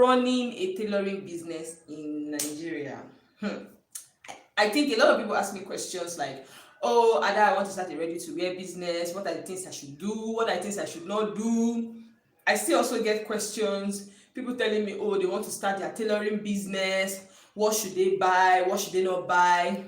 running a tailoring business in Nigeria. I think a lot of people ask me questions like, oh, Ada, I want to start a ready-to-wear business. What are the things I should do? What are the things I should not do? I still also get questions. People telling me, oh, they want to start their tailoring business. What should they buy? What should they not buy?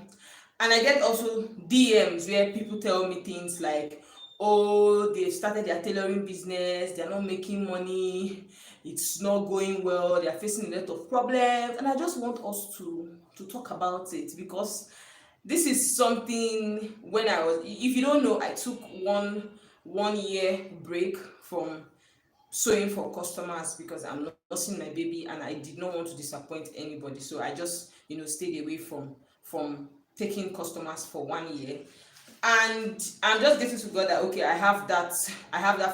And I get also DMs where people tell me things like, oh, they've started their tailoring business, they're not making money, it's not going well, they're facing a lot of problems. And I just want us to talk about it, because this is something. When I was, if you don't know, I took one year break from sewing for customers because I'm nursing my baby and I did not want to disappoint anybody. So I just, stayed away from taking customers for 1 year. And I'm just getting to God that, okay, I have that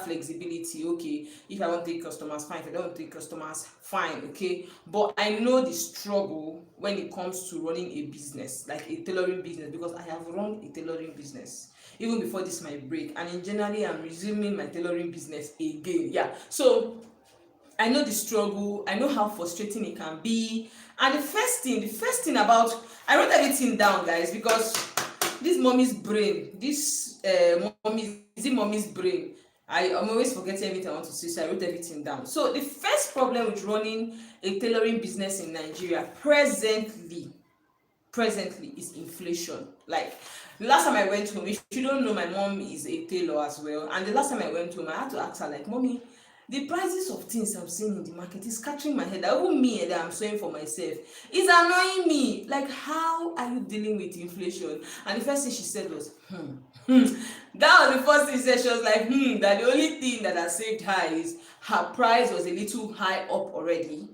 flexibility. Okay, if I want to take customers, fine. If I don't want to take customers, fine. Okay, but I know the struggle when it comes to running a business, like a tailoring business, because I have run a tailoring business even before this my break, and in January I'm resuming my tailoring business again. Yeah, so I know the struggle, I know how frustrating it can be. And the first thing about, I wrote everything down, guys, because this mommy's brain, this mommy's brain, I'm always forgetting everything I want to say, so I wrote everything down. So the first problem with running a tailoring business in Nigeria presently is inflation. Like, the last time I went home, if you don't know, my mom is a tailor as well, and the last time I went home, I had to ask her, like, mommy, the prices of things I'm seeing in the market is catching my head. Even me that I'm sewing for myself, is annoying me. Like, how are you dealing with inflation? And the first thing she said was, that was the first thing she said. She was like, that the only thing that has saved her is her price was a little high up already.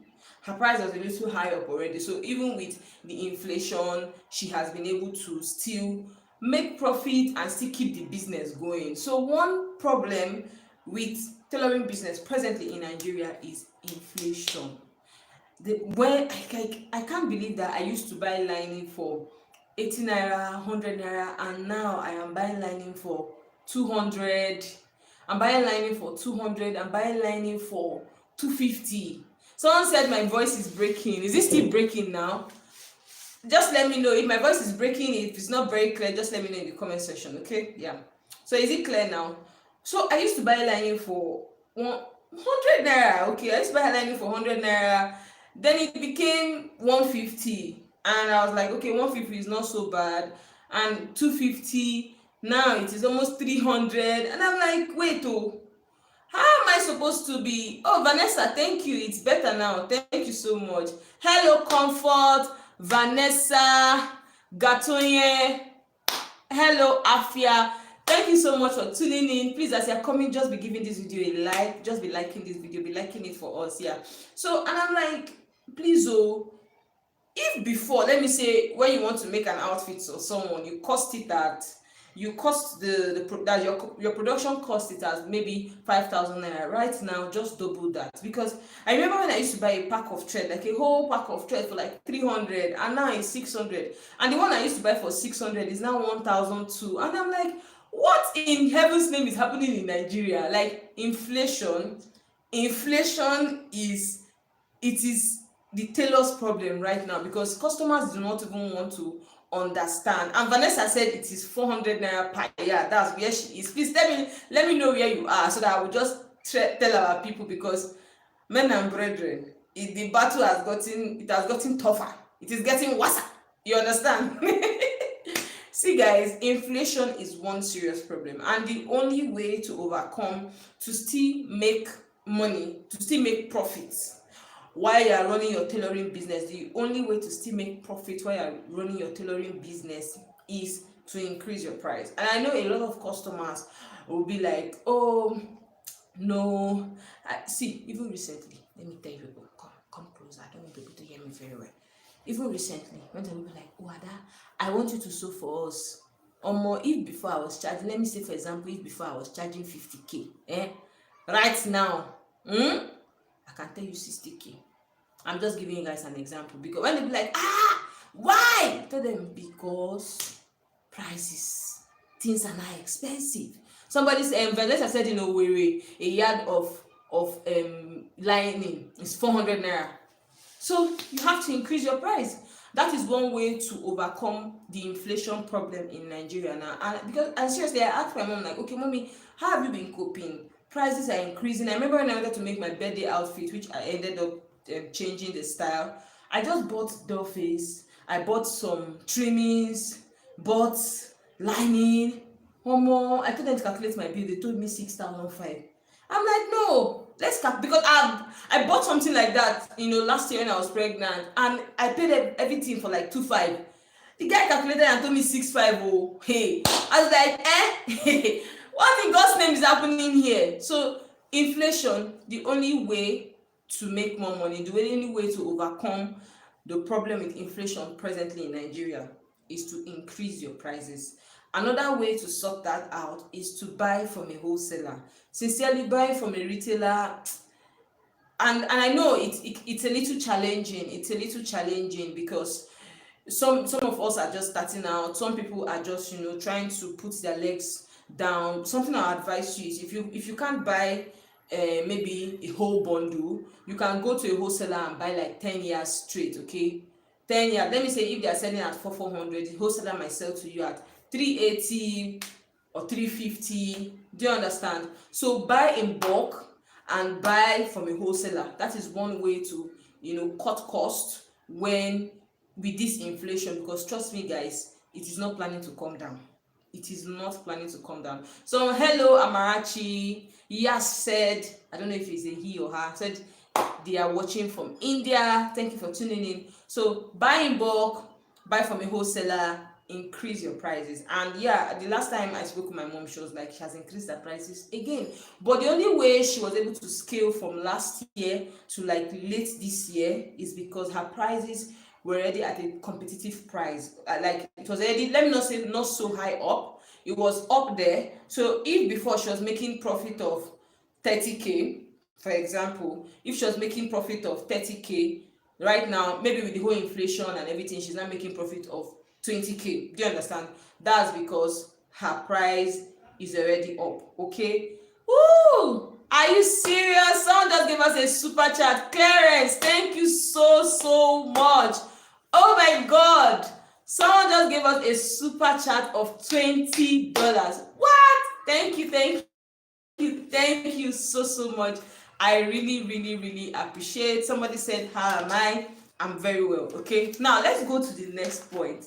So even with the inflation, she has been able to still make profit and still keep the business going. So one problem with tailoring business presently in Nigeria is inflation. When I can't believe that I used to buy lining for 80 naira, 100 naira, and now I am buying lining for 200. I'm buying lining for 200. I'm buying lining for 250. Someone said my voice is breaking. Is it still breaking now? Just let me know if my voice is breaking. If it's not very clear, just let me know in the comment section. Okay, yeah. So is it clear now? So I used to buy lining for 100 naira. Okay, I used to buy lining for 100 naira. Then it became 150, and I was like, okay, 150 is not so bad. And 250, now it is almost 300. And I'm like, wait, oh, how am I supposed to be? Oh, Vanessa, thank you, it's better now. Thank you so much. Hello, Comfort, Vanessa, Gatonye, hello, Afia. Thank you so much for tuning in. Please, as you're coming, just be giving this video a like. Just be liking this video, be liking it for us. Yeah. So, and I'm like, please, oh, if before, let me say, when you want to make an outfit for someone, you cost your production cost it as maybe 5,000 naira. Right now, just double that, because I remember when I used to buy a pack of thread, like a whole pack of thread for like 300, and now it's 600, and the one I used to buy for 600 is now 1,002, and I'm like, what in heaven's name is happening in Nigeria? Like, inflation is the tailor's problem right now, because customers do not even want to understand. And Vanessa said it is 400 naira per year. That's where she is. Please let me know where you are, so that I will just tell our people, because men and brethren, the battle has gotten tougher. It is getting worse. You understand? See, guys, inflation is one serious problem, and the only way to overcome, to still make money, to still make profits while you are running your tailoring business, the only way to still make profit while you are running your tailoring business is to increase your price. And I know a lot of customers will be like, oh no, see, even recently, let me tell you, come closer, I don't want people to hear me very well. Even recently, when they will be like, oh Ada, I want you to sew for us. Or more, if before I was charging, let me say for example, if before I was charging 50k, right now, I can tell you 60k. I'm just giving you guys an example, because when they be like, why? Tell them, because prices, things are now expensive. Somebody said, Vanessa said, a yard of of lining is 400 naira. So you have to increase your price. That is one way to overcome the inflation problem in Nigeria now. And seriously, I asked my mom, like, okay, mommy, how have you been coping? Prices are increasing. I remember when I wanted to make my birthday outfit, which I ended up changing the style. I just bought doll face. I bought some trimmings, bought lining. Omo, I told them to calculate my bill. They told me 6,500. I'm like, no, let's cap, because I bought something like that, last year when I was pregnant, and I paid everything for like 2,500. The guy calculated and told me 6,500. Oh, hey, I was like, what in God's name is happening here? So inflation, the only way to make more money, the only way to overcome the problem with inflation presently in Nigeria is to increase your prices. Another way to sort that out is to buy from a wholesaler. Sincerely, buying from a retailer, and I know it's a little challenging. It's a little challenging because some of us are just starting out. Some people are just trying to put their legs down. Something I advise you is, if you can't buy maybe a whole bundle, you can go to a wholesaler and buy like 10 years straight. Okay, 10 years, let me say, if they are selling at 400, the wholesaler might sell to you at 380 or 350. Do you understand? So buy in bulk and buy from a wholesaler. That is one way to cut cost when with this inflation, because trust me guys, it is not planning to come down. It is not planning to come down. So hello Amarachi, Yas said, I don't know if it's a he or her, said they are watching from India. Thank you for tuning in. So buy in bulk, buy from a wholesaler, increase your prices. And yeah, the last time I spoke with my mom, she was like, she has increased her prices again. But the only way she was able to scale from last year to like late this year is because her prices were already at a competitive price. Like it was already, let me not say not so high up, it was up there. So if before she was making profit of 30k, for example, if she was making profit of 30k, right now maybe with the whole inflation and everything, she's not making profit of 20k. Do you understand? That's because her price is already up. Okay. Woo! Are you serious? Someone just gave us a super chat. Clarence, thank you so much. Oh my god, someone just gave us a super chat of $20. What? Thank you so much. I really appreciate. Somebody said, how am I? I'm very well. Okay, now let's go to the next point.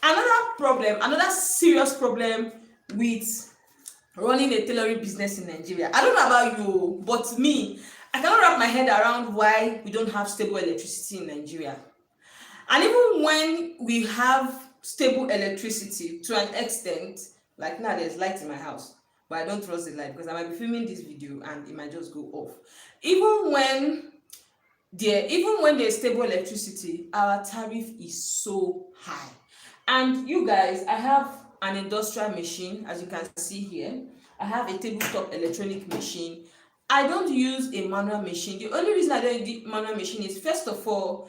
Another serious problem with running a tailoring business in Nigeria. I don't know about you, but me, I cannot wrap my head around why we don't have stable electricity in Nigeria. And even when we have stable electricity to an extent, like now there's light in my house, but I don't trust the light because I might be filming this video and it might just go off. Even when there's stable electricity, our tariff is so high. And you guys, I have an industrial machine, as you can see here. I have a tabletop electronic machine. I don't use a manual machine. The only reason I don't use manual machine is, first of all,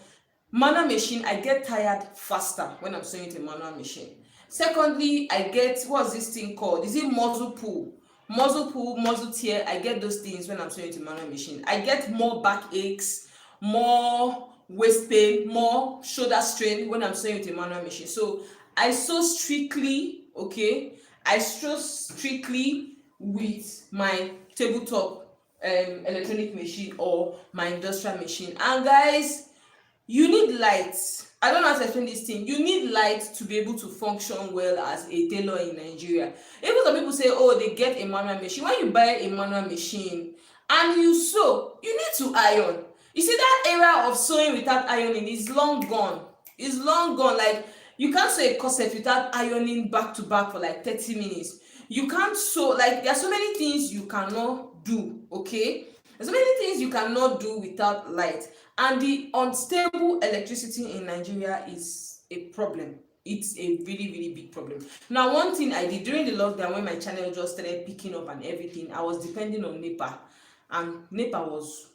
manual machine, I get tired faster when I'm sewing with a manual machine. Secondly, I get, what's this thing called? Is it muzzle pull, muzzle tear? I get those things when I'm sewing with a manual machine. I get more back aches, more waist pain, more shoulder strain when I'm sewing with a manual machine. So I sew strictly, okay, with my tabletop electronic machine or my industrial machine. And guys, you need light. I don't know how to explain this thing. You need light to be able to function well as a tailor in Nigeria. Even some people say, oh, they get a manual machine. When you buy a manual machine and you sew, you need to iron. You see, that era of sewing without ironing is long gone. It's long gone. Like, you can't sew a corset without ironing back to back for like 30 minutes. You can't sew, like, there are so many things you cannot do, okay? There's so many things you cannot do without light. And the unstable electricity in Nigeria is a problem. It's a really big problem. Now, one thing I did during the lockdown, when my channel just started picking up and everything, I was depending on NEPA. And NEPA was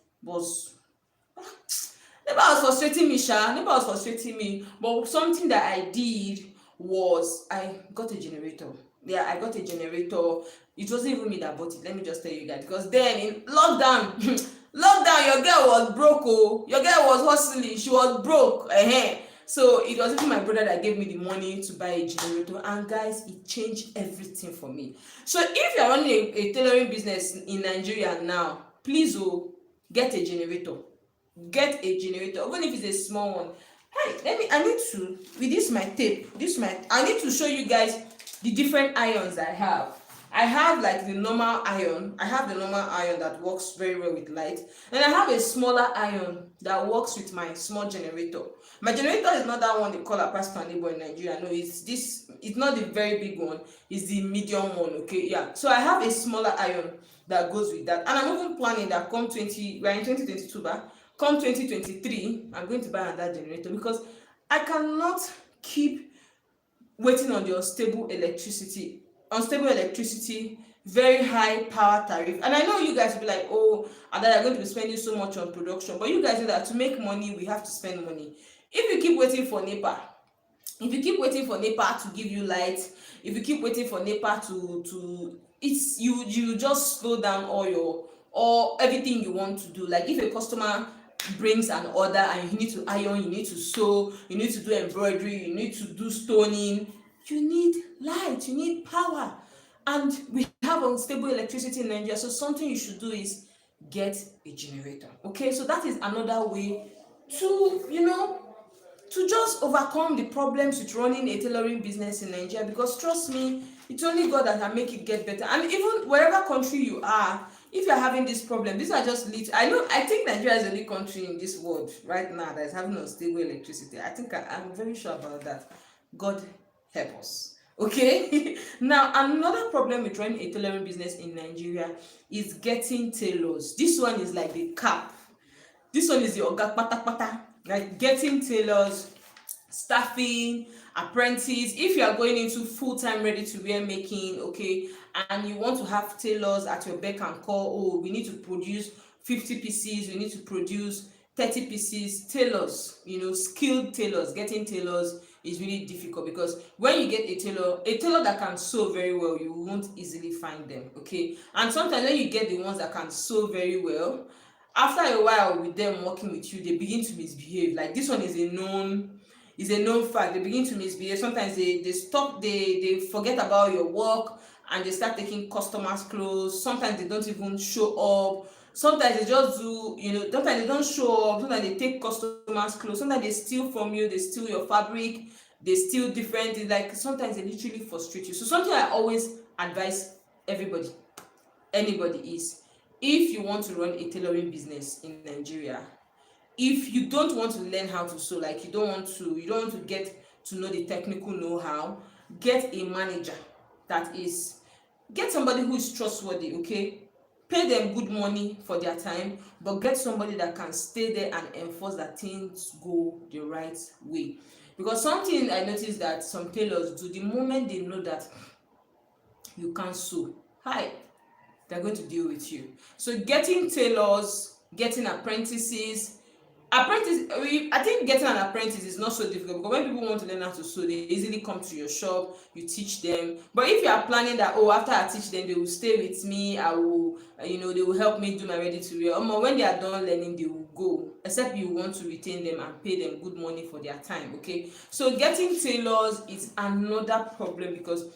frustrating me, NEPA was frustrating me. But something that I did was I got a generator. Yeah, I got a generator. It wasn't even me that bought it, let me just tell you guys, because then in lockdown lockdown, your girl was broke. Oh, your girl was hustling, she was broke. So it was even my brother that gave me the money to buy a generator, and guys, it changed everything for me. So if you're running a tailoring business in Nigeria now, please, oh, get a generator. Get a generator, even if it's a small one. Hey, I need to, with this my tape, I need to show you guys the different irons I have like the normal iron. I have the normal iron that works very well with light, and I have a smaller iron that works with my small generator. My generator is not that one they call a pastor neighbor in Nigeria. No, it's this. It's not the very big one. It's the medium one. Okay, yeah. So I have a smaller iron that goes with that, and I'm even planning that come 20. We're in 2022, but come 2023, I'm going to buy another generator, because I cannot keep waiting on the unstable electricity, very high power tariff. And I know you guys will be like, oh, and that you're going to be spending so much on production, but you guys know that to make money we have to spend money. If you keep waiting for NEPA, to give you light, if you keep waiting for NEPA to it's you just slow down all everything you want to do. Like if a customer brings an order and you need to iron, you need to sew, you need to do embroidery, you need to do stoning, you need light, you need power, and we have unstable electricity in Nigeria. So something you should do is get a generator. Okay, so that is another way to just overcome the problems with running a tailoring business in Nigeria, because trust me, it's only God that can make it get better. And even wherever country you are, if you're having this problem, these are just I think Nigeria is the only country in this world right now that is having unstable electricity. I'm very sure about that. God help us. Okay. Now another problem with running a tailoring business in Nigeria is getting tailors. This one is like the cap. This one is the oga pata pata. Like getting tailors, staffing, apprentice. If you are going into full-time ready-to-wear making, okay, and you want to have tailors at your beck and call, oh, we need to produce 50 pieces, we need to produce 30 pieces. Tailors, skilled tailors, getting tailors is really difficult, because when you get a tailor that can sew very well, you won't easily find them. Okay, and sometimes when you get the ones that can sew very well, after a while with them working with you, they begin to misbehave. Like this one is a known fact. They begin to misbehave. Sometimes they forget about your work, and they start taking customers' clothes. Sometimes they don't even show up. Sometimes they just do, sometimes they don't show up. Sometimes they take customers' clothes. Sometimes they steal from you. They steal your fabric. They steal different things. Like sometimes they literally frustrate you. So something I always advise anybody is, if you want to run a tailoring business in Nigeria, if you don't want to learn how to sew, like you don't want to get to know the technical know-how, get a manager get somebody who is trustworthy. Okay, pay them good money for their time, but get somebody that can stay there and enforce that things go the right way. Because something I noticed that some tailors do, the moment they know that you can't sew, they're going to deal with you. So getting tailors, getting apprentices, I think getting an apprentice is not so difficult, because when people want to learn how to sew, they easily come to your shop, you teach them. But if you are planning that, oh, after I teach them, they will stay with me, I will, they will help me do my ready to wear, when they are done learning, they will go, except you want to retain them and pay them good money for their time. Okay, so getting tailors is another problem, because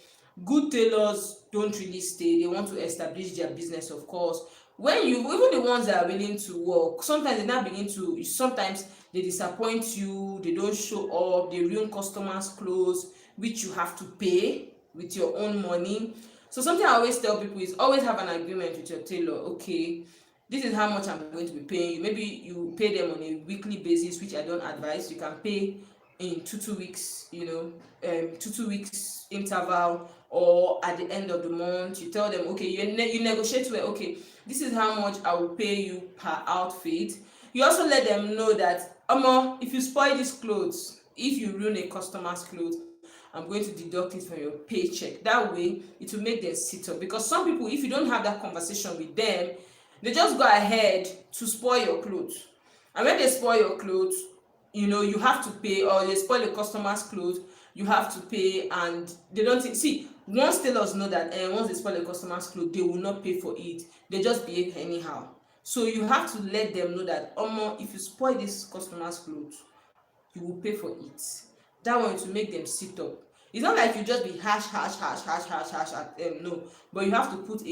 good tailors don't really stay. They want to establish their business, of course. When even the ones that are willing to work, sometimes they disappoint you, they don't show up, they ruin customers' clothes, which you have to pay with your own money. So something I always tell people is always have an agreement with your tailor. Okay, this is how much I'm going to be paying you. Maybe you pay them on a weekly basis, which I don't advise. You can pay in two weeks, 2 weeks interval, or at the end of the month you tell them, okay, you negotiate where, okay, this is how much I will pay you per outfit. You also let them know that, if you spoil these clothes, if you ruin a customer's clothes, I'm going to deduct it from your paycheck. That way it will make them sit up, because some people, if you don't have that conversation with them, they just go ahead to spoil your clothes, and when they spoil your clothes, you have to pay, or they spoil the customer's clothes, you have to pay, and they don't see, once tailors know that once they spoil a customer's clothes, they will not pay for it, they just behave anyhow. So you have to let them know that if you spoil this customer's clothes, you will pay for it. That one to make them sit up. It's not like you just be hash at them, no, but you have to put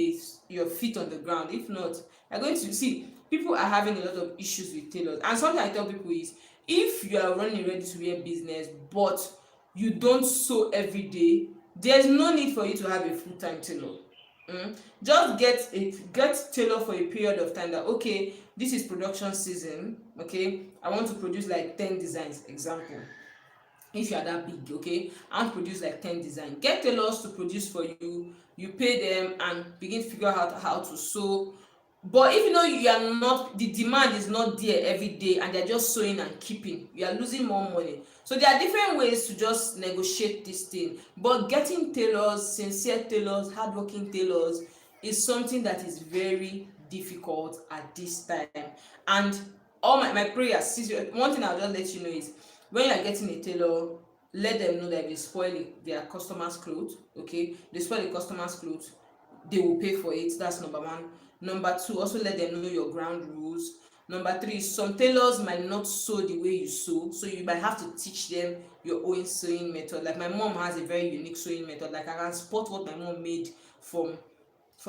your feet on the ground. If not, you're going to see people are having a lot of issues with tailors. And something I tell people is, if you are running a ready to wear business but you don't sew every day, there's no need for you to have a full-time tailor. Just get tailor for a period of time, that okay, this is production season, okay, I want to produce like 10 designs, example. If you are that big, okay, I want to produce like 10 designs, get tailors to produce for you, you pay them and begin to figure out how to sew. But if you know you are not, the demand is not there every day and they're just sewing and keeping, you are losing more money. So there are different ways to just negotiate this thing, but getting tailors, sincere tailors, hardworking tailors, is something that is very difficult at this time. And all my prayers, one thing I'll just let you know is, when you are getting a tailor, let them know that if they spoil their customers' clothes, okay, they spoil the customers' clothes, they will pay for it. That's number one. Number two, also let them know your ground rules. Number three, some tailors might not sew the way you sew, so you might have to teach them your own sewing method. Like my mom has a very unique sewing method. Like I can spot what my mom made from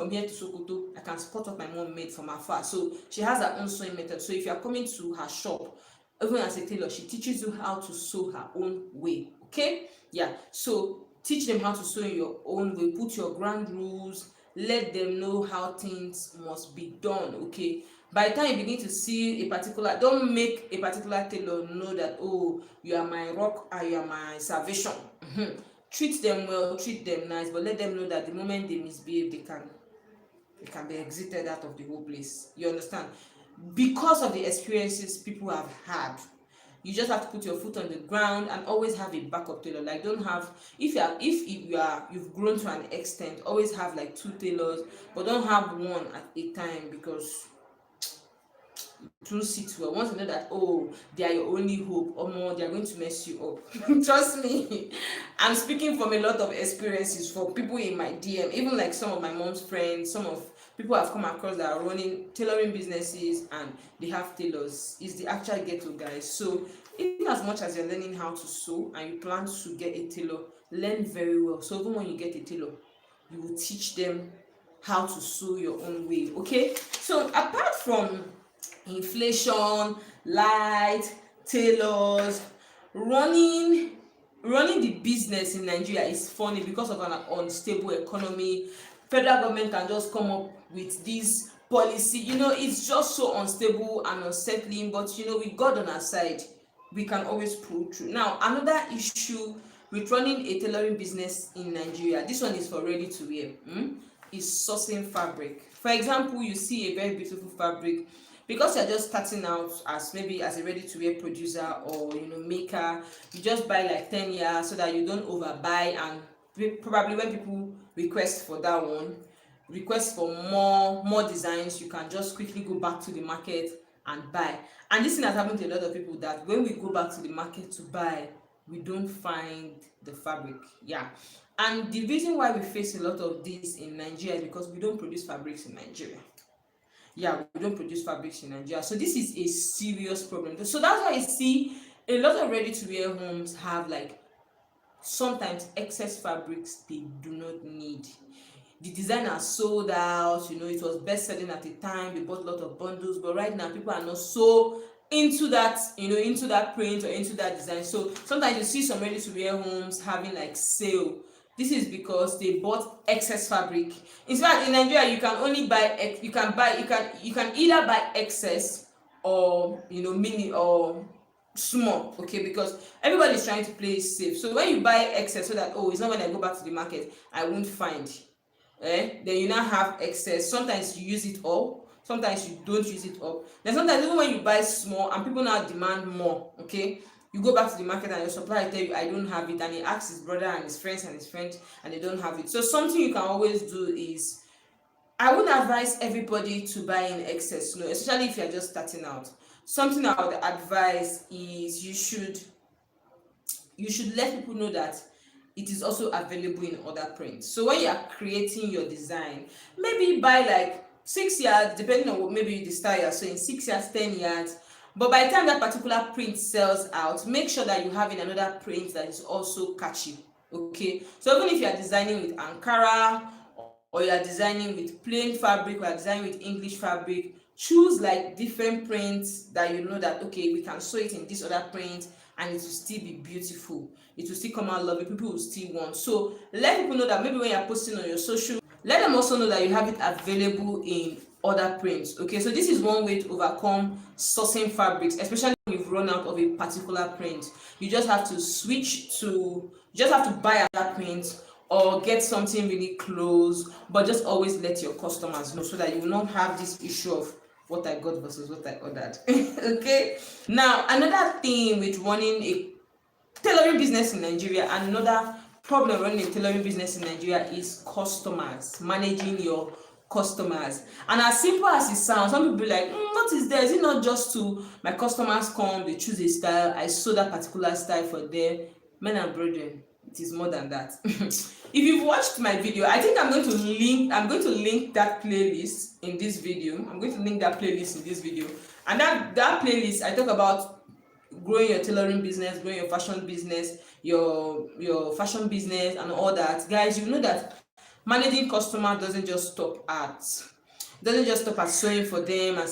here to Sokoto. I can spot what my mom made from afar. So she has her own sewing method. So if you are coming to her shop, even as a tailor, she teaches you how to sew her own way. Okay, yeah, so teach them how to sew in your own way, put your ground rules, let them know how things must be done. Okay, by the time you begin to see a particular, don't make a particular tailor know that, oh, you are my rock and you are my salvation. Treat them well, treat them nice, but let them know that the moment they misbehave, they can be exited out of the whole place. You understand? Because of the experiences people have had, you just have to put your foot on the ground and always have a backup tailor. Like, don't have, if you've grown to an extent, always have like 2 tailors, but don't have one at a time, because it won't sit well. Once you know that, oh, they are your only hope, or more, they are going to mess you up. Trust me, I'm speaking from a lot of experiences for people in my DM, even like some of my mom's friends, some of people I've come across that are running tailoring businesses and they have tailors. Is the actual ghetto, guys. So even as much as you're learning how to sew and you plan to get a tailor, learn very well. So even when you get a tailor, you will teach them how to sew your own way. Okay, so apart from inflation, light, tailors, running the business in Nigeria is funny because of an unstable economy. Federal government can just come up with this policy, it's just so unstable and unsettling, but with God on our side, we can always pull through. Now, another issue with running a tailoring business in Nigeria, this one is for ready to wear, is sourcing fabric. For example, you see a very beautiful fabric, because you're just starting out as maybe as a ready to wear producer or maker, you just buy like 10 years so that you don't overbuy, and probably when people request for that one, request for more designs, you can just quickly go back to the market and buy. And this thing has happened to a lot of people, that when we go back to the market to buy, we don't find the fabric. Yeah, and the reason why we face a lot of this in Nigeria is because we don't produce fabrics in Nigeria. Yeah, we don't produce fabrics in Nigeria, so this is a serious problem. So that's why you see a lot of ready to wear homes have like sometimes excess fabrics they do not need. The designer sold out, it was best selling at the time, they bought a lot of bundles, but right now people are not so into that, into that print or into that design. So sometimes you see some ready to wear homes having like sale. This is because they bought excess fabric. In fact, in Nigeria, you can only buy, you can either buy excess or mini or small, okay, because everybody is trying to play it safe. So when you buy excess, so that, oh, it's not when I go back to the market I won't find, then you now have excess. Sometimes you use it all, sometimes you don't use it all. Then sometimes even when you buy small and people now demand more, okay, you go back to the market and your supplier tell you I don't have it, and he asks his brother and his friends and they don't have it. So something you can always do is, I would advise everybody to buy in excess, especially if you're just starting out. Something I would advise is you should let people know that it is also available in other prints. So when you are creating your design, maybe buy like 6 yards, depending on what maybe the style you're sewing, 6 yards, 10 yards. But by the time that particular print sells out, make sure that you have in another print that is also catchy. Okay, so even if you are designing with Ankara, or you are designing with plain fabric, or you are designing with English fabric, choose like different prints that you know that okay, we can sew it in this other print and it will still be beautiful, it will still come out lovely, people will still want. So let people know that maybe when you're posting on your social, let them also know that you have it available in other prints. Okay, so this is one way to overcome sourcing fabrics, especially when you've run out of a particular print. You just have to switch to, you just have to buy another print or get something really close, but just always let your customers know so that you will not have this issue of what I got versus what I ordered. Okay, now another thing with running a tailoring business in Nigeria, another problem running a tailoring business in Nigeria is customers, managing your customers. And as simple as it sounds, some people be like, what is there? Is it not just to my customers come, they choose a style, I sew that particular style for them? Men and brethren, it is more than that. If you've watched my video, I think I'm going to link that playlist in this video. I'm going to link that playlist in this video. And that playlist, I talk about growing your tailoring business, growing your fashion business, your fashion business and all that. Guys, you know that managing customers doesn't just stop at sewing for them and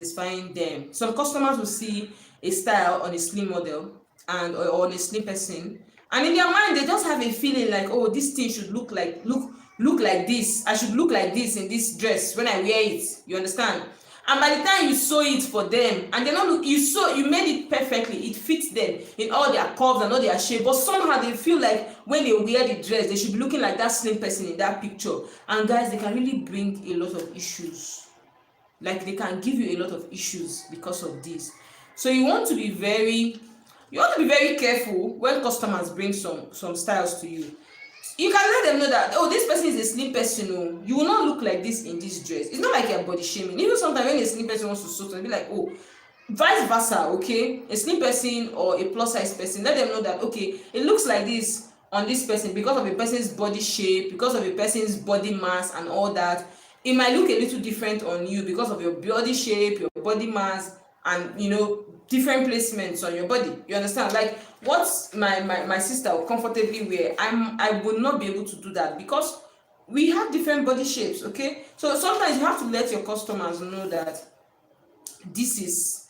satisfying them. Some customers will see a style on a slim model and or on a slim person, and in their mind they just have a feeling like, oh, this thing should look like this, I should look like this in this dress when I wear it, you understand? And by the time you sew it for them, and they don't look, you made it perfectly, it fits them in all their curves and all their shape, but somehow they feel like when they wear the dress they should be looking like that slim person in that picture. And guys, they can really bring a lot of issues, like they can give you a lot of issues because of this. So you want to be very careful when customers bring some styles to you. You can let them know that, oh, this person is a slim person, oh, you will not look like this in this dress. It's not like you're body shaming. Even sometimes when a slim person wants to sew, to be like, oh, vice versa. Okay, a slim person or a plus size person, let them know that okay, it looks like this on this person because of a person's body shape, because of a person's body mass and all that. It might look a little different on you because of your body shape, your body mass, and different placements on your body. You understand? Like what my sister will comfortably wear, I would not be able to do that because we have different body shapes. Okay, so sometimes you have to let your customers know that this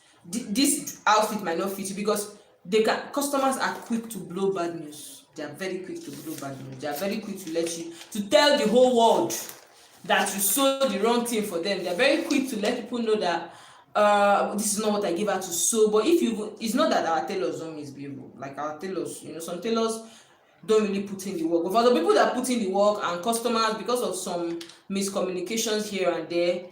outfit might not fit you, because customers are quick to blow bad news. They are very quick to blow bad news. They are very quick to tell the whole world that you sold the wrong thing for them. They are very quick to let people know that this is not what I gave her to sew. But it's not that our tailors don't misbehave. Like our tailors, some tailors don't really put in the work. But for the people that put in the work, and customers, because of some miscommunications here and there,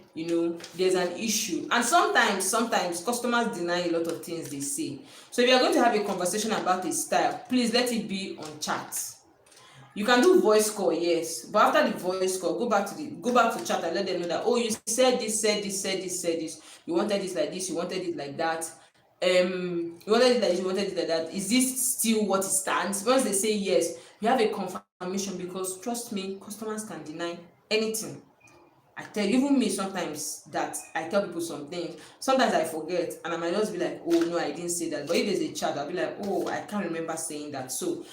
there's an issue. And sometimes customers deny a lot of things they say. So if you're going to have a conversation about a style, please let it be on chat. You can do voice call, yes, but after the voice call, go back to chat and let them know that, oh, you said this, you wanted this like this, you wanted it like that, you wanted it like this, you wanted it like that. Is this still what it stands? Once they say yes, you have a confirmation, because trust me, customers can deny anything. I tell you, even me, sometimes that I tell people some things, sometimes I forget and I might just be like, oh no, I didn't say that. But if there's a chat, I'll be like, oh, I can't remember saying that. So,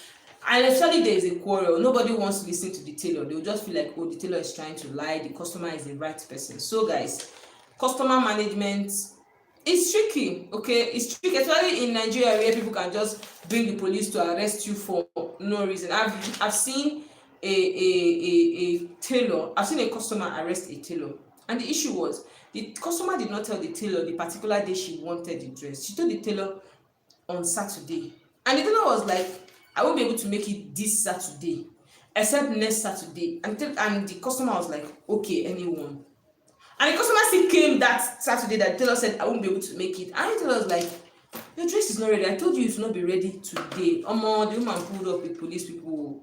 and actually there is a quarrel, nobody wants to listen to the tailor. They will just feel like, oh, the tailor is trying to lie, the customer is the right person. So guys, customer management is tricky. Okay, it's tricky, especially in Nigeria, where people can just bring the police to arrest you for no reason. I've seen a tailor, I've seen a customer arrest a tailor, and the issue was the customer did not tell the tailor the particular day she wanted the dress. She told the tailor on Saturday, and the tailor was like, I won't be able to make it this Saturday except next Saturday. And the customer was like, okay, anyone. And the customer still came that Saturday that the tailor said, I won't be able to make it. And the tailor was like, your dress is not ready. I told you it's not be ready today. The woman pulled up with police people.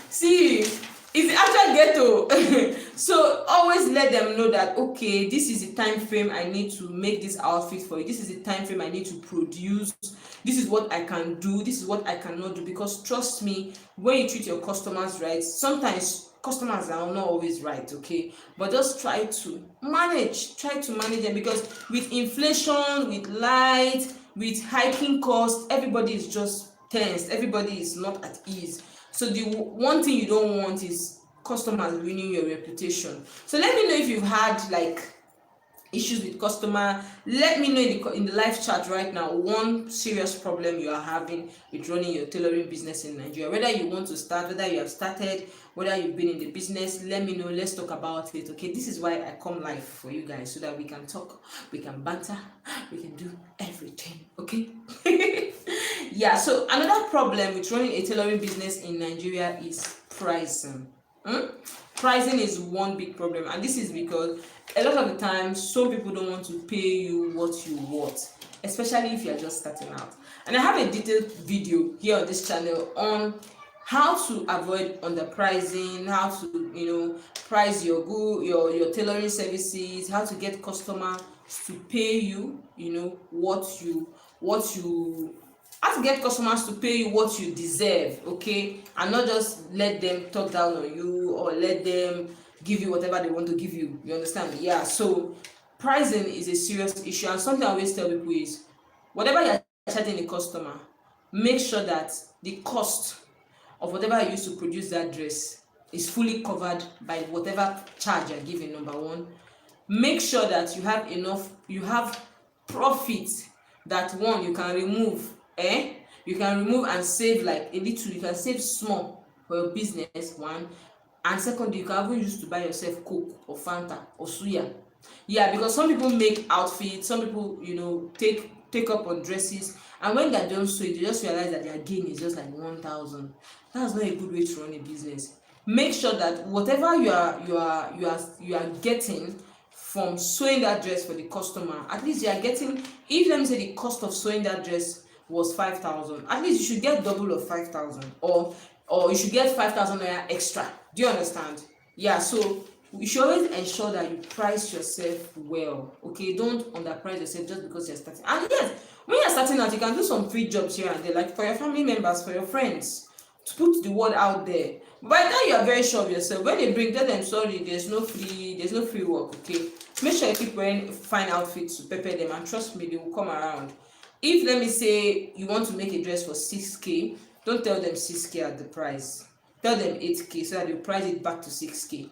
See, It's actually ghetto. So always let them know that, okay, this is the time frame I need to make this outfit for you, this is the time frame I need to produce, this is what I can do, this is what I cannot do. Because trust me, when you treat your customers right, sometimes customers are not always right, okay, but just try to manage them. Because with inflation, with light, with hiking costs, everybody is just tense, everybody is not at ease. So the one thing you don't want is customers ruining your reputation. So let me know if you've had like issues with customer. Let me know in the live chat right now one serious problem you are having with running your tailoring business in Nigeria. Whether you want to start, whether you have started, whether you've been in the business, let me know. Let's talk about it. Okay, this is why I come live for you guys, so that we can talk, we can banter, we can do everything. Okay. Yeah, so another problem with running a tailoring business in Nigeria is pricing. Pricing is one big problem, and this is because a lot of the time some people don't want to pay you what you want, especially if you are just starting out. And I have a detailed video here on this channel on how to avoid underpricing, how to price your good your tailoring services, how to get customers to pay you what you how to get customers to pay you what you deserve, okay, and not just let them talk down on you or let them give you whatever they want to give you. You understand? Yeah. So pricing is a serious issue, and something I always tell people is, whatever you're charging a customer, make sure that the cost of whatever you use to produce that dress is fully covered by whatever charge you're giving. Number one, make sure that you have profit, that one you can remove, and save like a little, you can save small for your business, one. And second, you can even use to buy yourself Coke or Fanta or suya. Yeah, because some people make outfits, some people take up on dresses, and when they're done so, they just realize that their gain is just like 1,000. That's not a good way to run a business. Make sure that whatever you are getting from sewing that dress for the customer, at least you are getting, if let me say the cost of sewing that dress was 5,000, at least you should get double of 5,000, or you should get 5,000 naira extra. Do you understand? Yeah. So you should always ensure that you price yourself well, okay? Don't underprice yourself just because you're starting. And yes, when you're starting out, you can do some free jobs here and there, like for your family members, for your friends, to put the word out there. By the time you are very sure of yourself, when they bring, tell them, sorry, there's no free work, okay? Make sure you keep wearing fine outfits to pepper them, and trust me, they will come around. If let me say you want to make a dress for 6K, don't tell them 6K at the price. Tell them 8K, so that they'll price it back to 6K.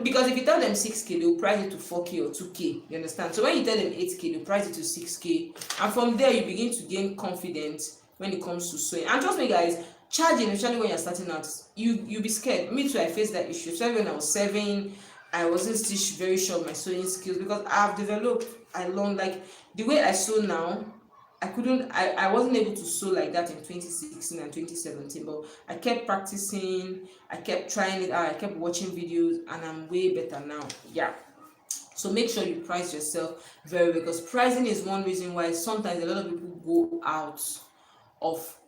Because if you tell them 6K, they'll price it to 4K or 2K. You understand? So when you tell them 8K, they'll price it to 6K. And from there, you begin to gain confidence when it comes to sewing. And trust me, guys, charging, especially when you're starting out, you'll be scared. Me too, I faced that issue. So when I was 7, I wasn't still very sure of my sewing skills, because I've developed, I learned, like the way I sew now, I wasn't able to sew like that in 2016 and 2017, but I kept practicing, I kept trying it out, I kept watching videos, and I'm way better now. Yeah. So make sure you price yourself very well, because pricing is one reason why sometimes a lot of people go out of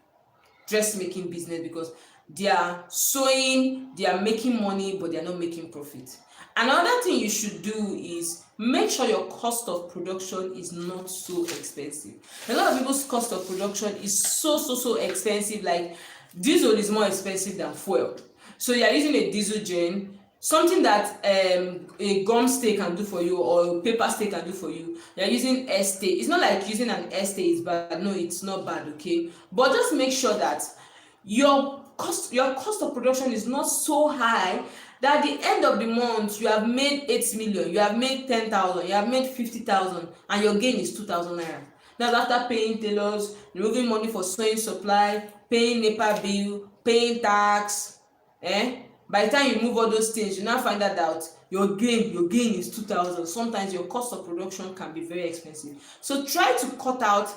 dressmaking business, because they are sewing, they are making money, but they are not making profit. Another thing you should do is make sure your cost of production is not so expensive. A lot of people's cost of production is so expensive. Like diesel is more expensive than fuel. So you are using a diesel gen, something that a gum stay can do for you or a paper stay can do for you. You are using stay. It's not like using an stay is bad. No, it's not bad, okay? But just make sure that your cost of production is not so high that at the end of the month you have made 8 million, you have made 10,000, you have made 50,000, and your gain is 2,000 naira. That's after paying tailors, removing money for sewing supply, paying NEPA bill, paying tax. By the time you remove all those things, you now find out your gain is 2,000. Sometimes your cost of production can be very expensive. So try to cut out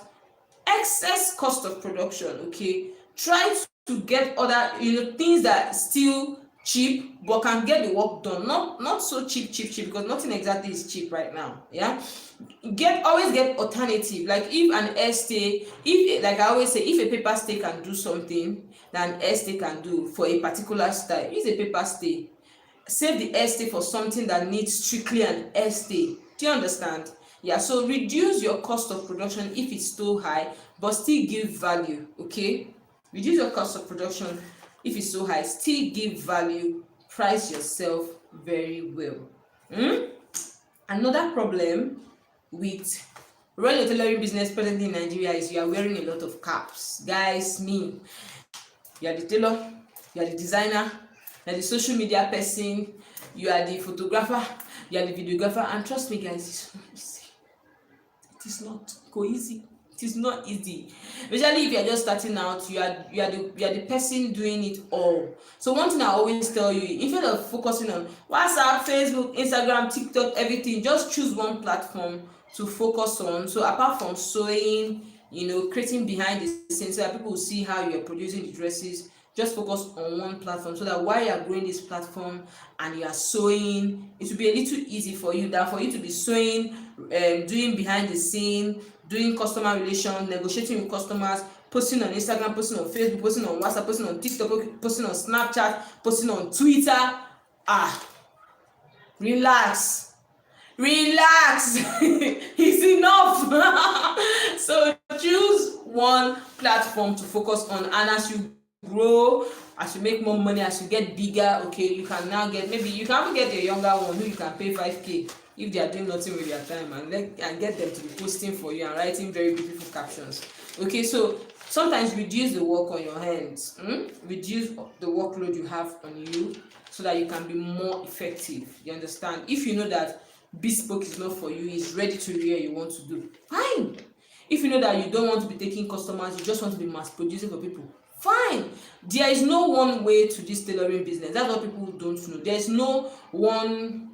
excess cost of production, okay? Try to get other things that still cheap, but can get the work done. Not so cheap, because nothing exactly is cheap right now. Yeah, always get alternative. Like if an hairstay, if like I always say, if a paper stay can do something that an hairstay can do for a particular style, use a paper stay. Save the hairstay for something that needs strictly an hairstay. Do you understand? Yeah, so reduce your cost of production if it's too high, but still give value. Okay, reduce your cost of production if it's so high, still give value, price yourself very well. Another problem with running a tailoring business presently in Nigeria is you are wearing a lot of caps. Guys, me, you are the tailor, you are the designer, you are the social media person, you are the photographer, you are the videographer, and trust me guys, it is not easy. It is not easy, especially if you are just starting out. You are the person doing it all. So one thing I always tell you, instead of focusing on WhatsApp, Facebook, Instagram, TikTok, everything, just choose one platform to focus on. So apart from sewing, creating behind the scenes so that people will see how you are producing the dresses, just focus on one platform, so that while you are growing this platform and you are sewing, it will be a little easy for you than for you to be sewing, doing behind the scene, doing customer relations, negotiating with customers, posting on Instagram, posting on Facebook, posting on WhatsApp, posting on TikTok, posting on Snapchat, posting on Twitter. Relax. It's enough. So choose one platform to focus on, and as you grow, as you make more money, as you get bigger, okay, you can now get, maybe you can even get a younger one who you can pay 5k if they are doing nothing with their time, and get them to be posting for you and writing very beautiful captions. Okay, so sometimes reduce the work on your hands, reduce the workload you have on you, so that you can be more effective. You understand? If you know that bespoke is not for you, it's ready to wear, you want to do, fine. If you know that you don't want to be taking customers, you just want to be mass producing for people, fine. There is no one way to this tailoring business. That's what people don't know. There is no one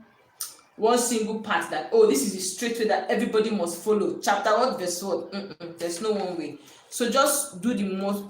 single path that, oh, this is the straight way that everybody must follow, chapter what, verse what. There's no one way. So just do the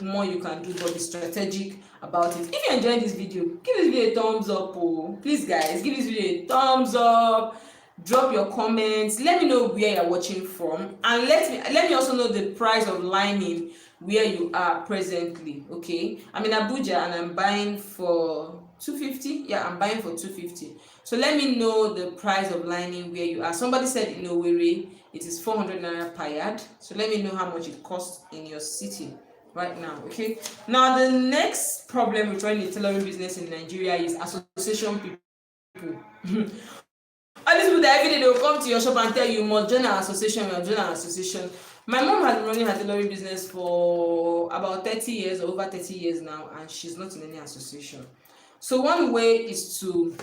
more you can do, but be strategic about it. If you're enjoying this video, give this video a thumbs up. Please guys, give this video a thumbs up. Drop your comments, let me know where you're watching from, and let me also know the price of lining where you are presently. Okay, I'm in Abuja and I'm buying for 250. Yeah, I'm buying for 250. So let me know the price of lining where you are. Somebody said in Owerri it is 400 naira per yard. So let me know how much it costs in your city right now. Okay, now the next problem with running a tailoring business in Nigeria is association people. All these people that every day they will come to your shop and tell you, must join our association, My mom has been running her tailoring business for about 30 years, or over 30 years now, and she's not in any association. So one way is to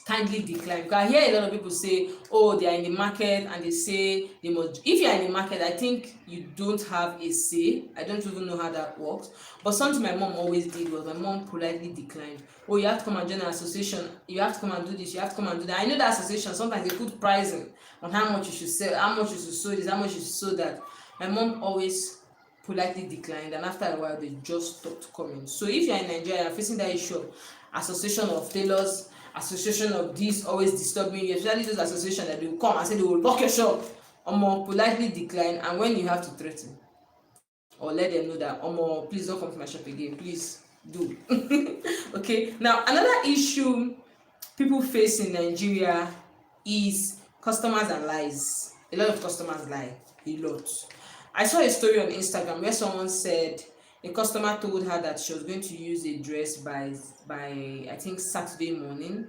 kindly decline. Because I hear a lot of people say, oh, they are in the market and they say they must. If you are in the market, I think you don't have a say. I don't even know how that works. But something my mom always did was, my mom politely declined. Oh, you have to come and join an association. You have to come and do this. You have to come and do that. I know that association, sometimes they put pricing on how much you should sell, how much you should sew this, how much you should sew that. My mom always politely declined, and after a while they just stopped coming. So if you're in Nigeria, you're facing that issue, association of tailors, association of this always disturbing you, especially those association that they will come and say they will lock your shop, politely decline. And when you have to threaten or let them know that, please don't come to my shop again, please do. Okay, now another issue people face in Nigeria is customers and lies. A lot of customers lie, a lot. I saw a story on Instagram where someone said a customer told her that she was going to use a dress by I think Saturday morning,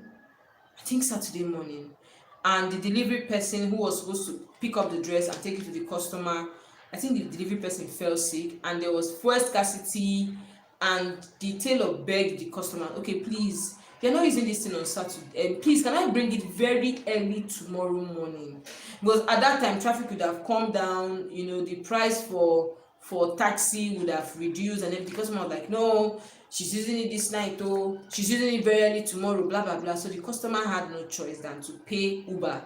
and the delivery person who was supposed to pick up the dress and take it to the customer, I think the delivery person fell sick and there was fuel scarcity, and the tailor begged the customer, okay, please, you're not using this thing on Saturday, please can I bring it very early tomorrow morning, because at that time traffic would have come down, the price for taxi would have reduced, and then the customer was like, no, she's using it this night, she's using it very early tomorrow, blah blah blah. So the customer had no choice than to pay Uber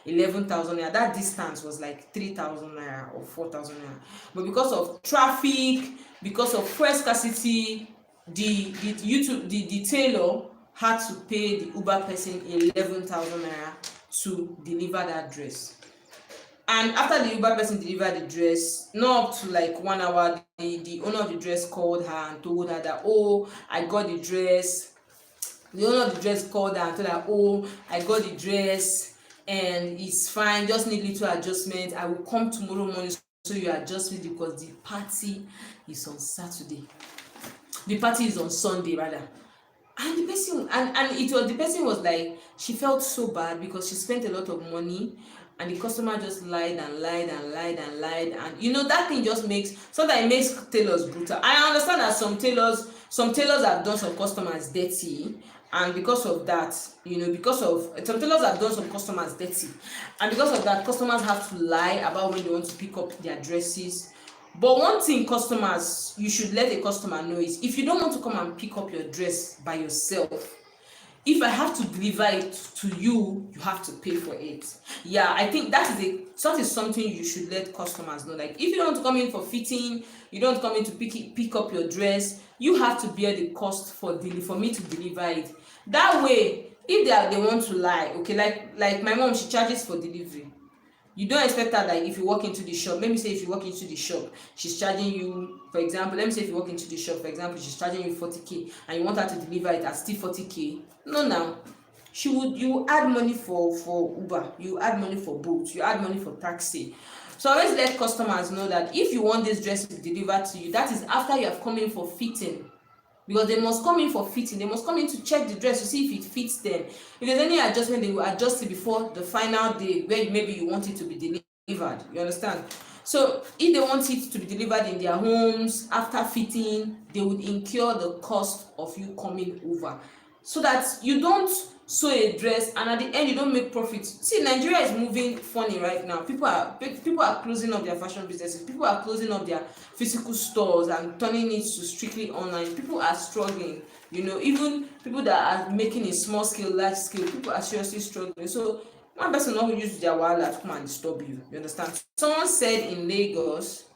11,000 naira. That distance was like 3,000 naira or 4,000 naira, but because of traffic, because of fuel scarcity, the tailor had to pay the Uber person 11,000 naira to deliver that dress. And after the Uber person delivered the dress, not up to like 1 hour, the owner of the dress called her and told her that, oh, I got the dress. The owner of the dress called her and told her, oh, I got the dress and it's fine, just need little adjustment. I will come tomorrow morning so you adjust it because the party is on Saturday. The party is on Sunday rather. And the person the person was like, she felt so bad because she spent a lot of money and the customer just lied and lied and lied and lied, and you know that thing just makes, sometimes it makes tailors brutal. I understand that some tailors have done some customers dirty, and because of that, you know, because of some tailors have done some customers dirty, and because of that, customers have to lie about when they want to pick up their dresses. But one thing customers, you should let a customer know is, if you don't want to come and pick up your dress by yourself, if I have to deliver it to you, you have to pay for it. Yeah, I think that is something you should let customers know. Like, if you don't come in for fitting, you don't come in to pick up your dress, you have to bear the cost for me to deliver it. That way, if they want to lie, okay, like my mom, she charges for delivery. You don't expect her, like, if you walk into the shop, let me say if you walk into the shop, she's charging you, for example, let me say if you walk into the shop, for example, she's charging you 40k and you want her to deliver it at still 40k. No, now you add money for Uber, you add money for Bolt, you add money for taxi. So always let customers know that if you want this dress delivered to you, that is after you have come in for fitting. Because they must come in for fitting, they must come in to check the dress to see if it fits them. If there's any adjustment, they will adjust it before the final day where maybe you want it to be delivered. You understand? So if they want it to be delivered in their homes after fitting, they would incur the cost of you coming over, so that you don't sew a dress and at the end you don't make profit. See, Nigeria is moving funny right now. People are closing up their fashion businesses, people are closing up their physical stores and turning it to strictly online. People are struggling, you know, even people that are making a small scale, large scale, people are seriously struggling. So one person not use their wallet to come and disturb you. You understand? Someone said in Lagos,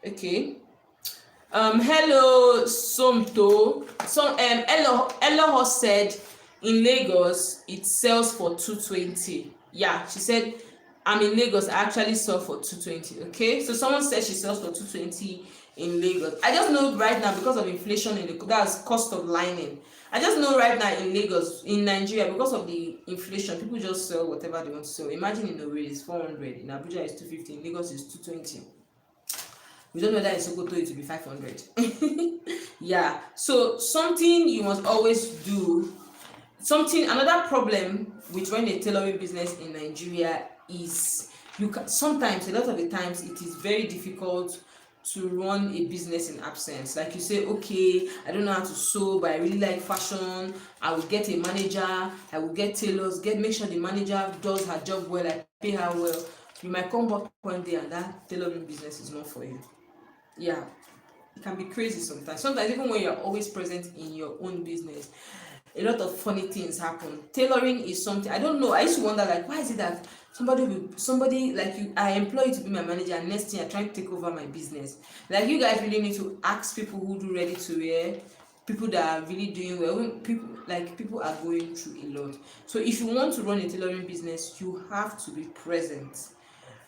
okay, hello Somto. Elo said in Lagos it sells for 220. Yeah, she said, I'm in Lagos, I actually sell for 220. Okay, so someone said she sells for 220 in Lagos. I just know right now, because of inflation that's cost of lining. I just know right now in Lagos, in Nigeria, because of the inflation, people just sell whatever they want to sell. Imagine in Owerri it's 400, in Abuja it's 250, in Lagos it's 220. We don't know that in Sokoto it will be 500. Yeah, so something you must always do. Another problem with running a tailoring business in Nigeria is sometimes, a lot of the times, it is very difficult to run a business in absence. Like you say, okay, I don't know how to sew, but I really like fashion. I will get a manager, I will get tailors, make sure the manager does her job well, I pay her well. You might come back one day and that tailoring business is not for you. Yeah, it can be crazy sometimes. Sometimes even when you're always present in your own business, a lot of funny things happen. Tailoring is something, I don't know, I used to wonder, like, why is it that somebody like you, I employ you to be my manager, and next thing you're trying to take over my business? Like, you guys really need to ask people who do ready to wear, people that are really doing well. People are going through a lot. So if you want to run a tailoring business, you have to be present.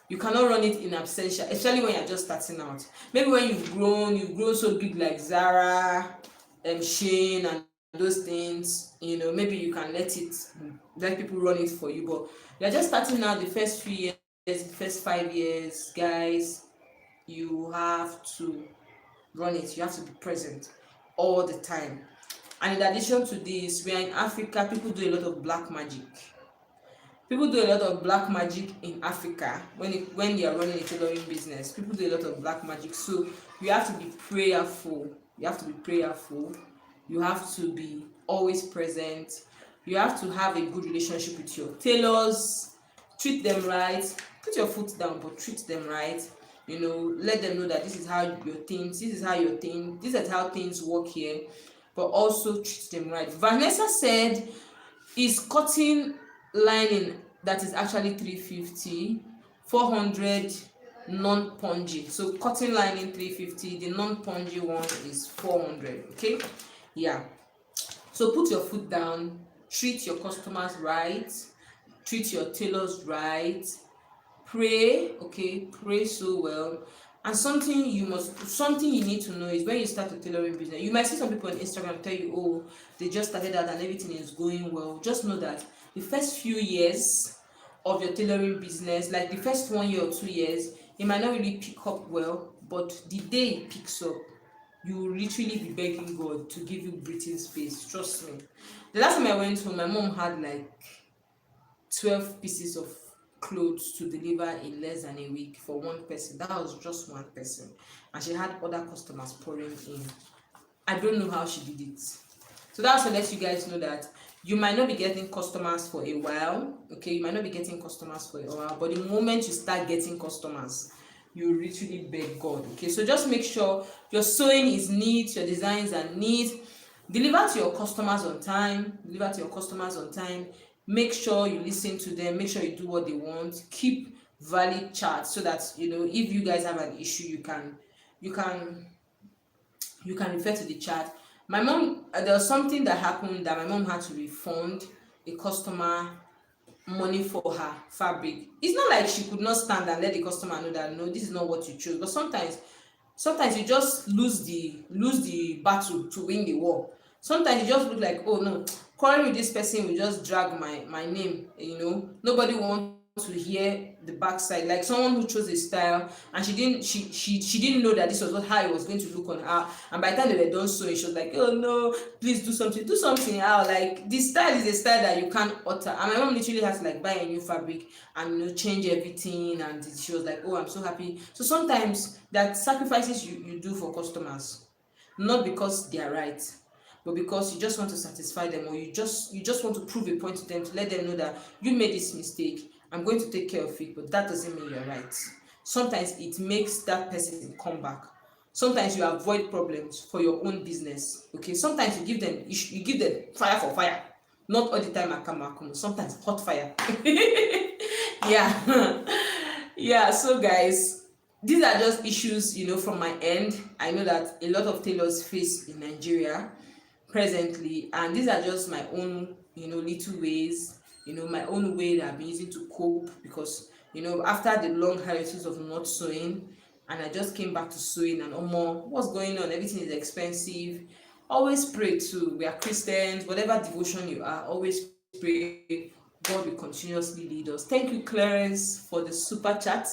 You cannot run it in absentia, especially when you're just starting out. Maybe when you've grown so big, like Zara, Shein, and those things, you know, maybe you can let people run it for you. But you're just starting out, the first few years, the first 5 years, guys, you have to run it. You have to be present all the time. And in addition to this, we are in Africa. People do a lot of black magic. People do a lot of black magic in Africa when they are running a tailoring business. People do a lot of black magic. So you have to be prayerful. You have to be always present. You have to have a good relationship with your tailors. Treat them right. Put your foot down, but treat them right. You know, let them know that this is how things work here. But also treat them right. Vanessa said, is cotton lining that is actually 350, 400 non-pungy. So cotton lining 350, the non-pungy one is 400. Okay, yeah. So put your foot down, treat your customers right, treat your tailors right, pray, okay, pray so well. And something you need to know is when you start a tailoring business, you might see some people on Instagram tell you, oh, they just started out and everything is going well. Just know that the first few years of your tailoring business, like the first 1 year or 2 years, it might not really pick up well, but the day it picks up, you will literally be begging God to give you breathing space. Trust me. The last time I went home, my mom had like 12 pieces of clothes to deliver in less than a week for one person. That was just one person, and she had other customers pouring in. I don't know how she did it. So that's to let you guys know that you might not be getting customers for a while. Okay, you might not be getting customers for a while, but the moment you start getting customers, you literally beg God. Okay, so just make sure your sewing is neat, your designs are neat. Deliver to your customers on time. Deliver to your customers on time. Make sure you listen to them. Make sure you do what they want. Keep valid charts so that if you guys have an issue, you can refer to the chat. My mom, there was something that happened that my mom had to refund a customer money for her fabric. It's not like she could not stand and let the customer know that no, this is not what you chose, but sometimes you just lose the battle to win the war. Sometimes you just look like, oh no, quarreling with this person will just drag my name. Nobody wants to hear the backside. Like someone who chose a style and she didn't know that this was how it was going to look on her, and by the time they were done sewing, she was like, oh no, please do something out. Like this style is a style that you can't alter, and my mom literally had to like buy a new fabric and change everything, and she was like, oh, I'm so happy. So sometimes that sacrifices you do for customers, not because they are right, but because you just want to satisfy them, or you just want to prove a point to them, to let them know that you made this mistake, I'm going to take care of it, but that doesn't mean you're right. Sometimes it makes that person come back. Sometimes you avoid problems for your own business. Okay, sometimes you give them fire for fire, not all the time akamakumo, sometimes hot fire. Yeah. Yeah, so guys, these are just issues from my end. I know that a lot of tailors face in Nigeria presently, and these are just my own little ways, my own way that I've been using to cope, because after the long hiatus of not sewing, and I just came back to sewing, and what's going on, everything is expensive. Always pray too. We are Christians, whatever devotion you are, always pray. God will continuously lead us. Thank you, Clarence, for the super chat.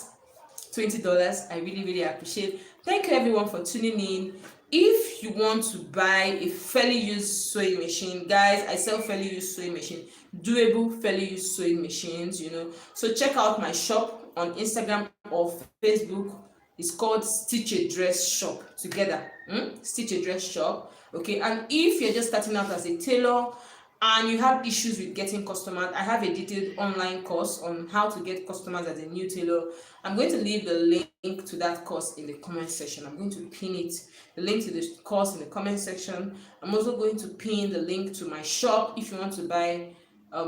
$20. I really appreciate. Thank you everyone for tuning in. If you want to buy a fairly used sewing machine, guys, I sell fairly used sewing machine, doable fairly used sewing machines. So check out my shop on Instagram or Facebook. It's called Stitchadress shop together. Stitchadress shop. Okay, and if you're just starting out as a tailor and you have issues with getting customers, I have a detailed online course on how to get customers as a new tailor. I'm going to leave the link to that course in the comment section. I'm going to pin the link to the course in the comment section. I'm also going to pin the link to my shop if you want to buy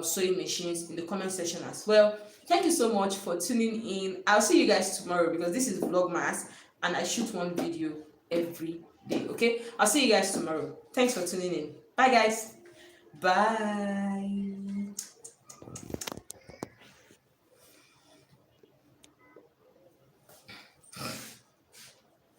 sewing machines in the comment section as well. Thank you so much for tuning in. I'll see you guys tomorrow, because this is Vlogmas and I shoot one video every day. Okay, I'll see you guys tomorrow. Thanks for tuning in. Bye guys. Bye.